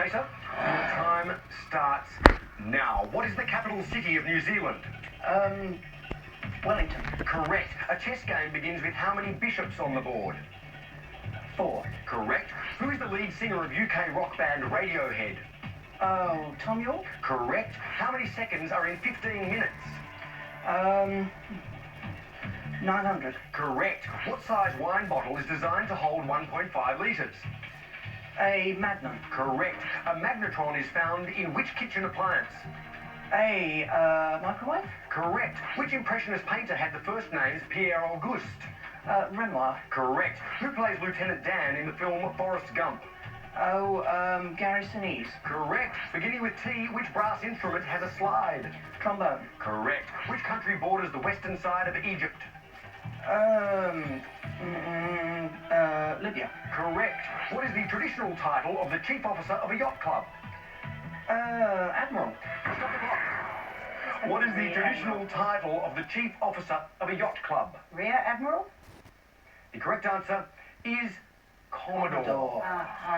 Chaser, your time starts now. What is the capital city of New Zealand? Wellington. Correct. A chess game begins with how many bishops on the board? 4. Correct. Who is the lead singer of UK rock band Radiohead? Oh, Tom York? Correct. How many seconds are in 15 minutes? 900. Correct. What size wine bottle is designed to hold 1.5 litres? A Magnum. Correct. A magnetron is found in which kitchen appliance? A microwave? Correct. Which impressionist painter had the first names Pierre Auguste? Renoir. Correct. Who plays Lieutenant Dan in the film Forrest Gump? Oh, Gary Sinise. Correct. Beginning with T, which brass instrument has a slide? Trombone. Correct. Which country borders the western side of Egypt? Libya. Correct. What is the traditional title of the chief officer of a yacht club? Admiral. Stop the clock. What is the traditional title of the chief officer of a yacht club? Rear Admiral? The correct answer is Commodore.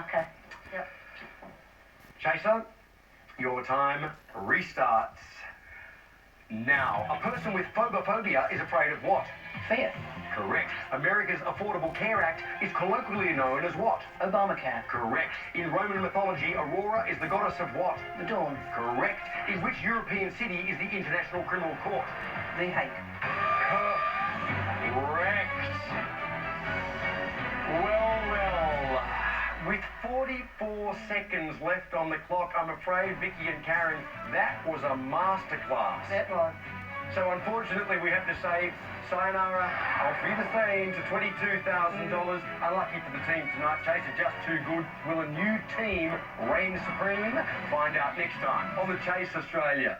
Okay. Yep. Chaser, your time restarts now. A person with phobophobia is afraid of what? Fear. Correct. America's Affordable Care Act is colloquially known as what? Obamacare. Correct. In Roman mythology, Aurora is the goddess of what? The Dawn. Correct. In which European city is the International Criminal Court? The Hague. Correct. Well. With 44 seconds left on the clock, I'm afraid, Vicky and Karen, that was a masterclass. That was. So unfortunately, we have to say, sayonara, auf Wiedersehen to $22,000. Unlucky for the team tonight. Chaser just too good. Will a new team reign supreme? Find out next time on The Chase Australia.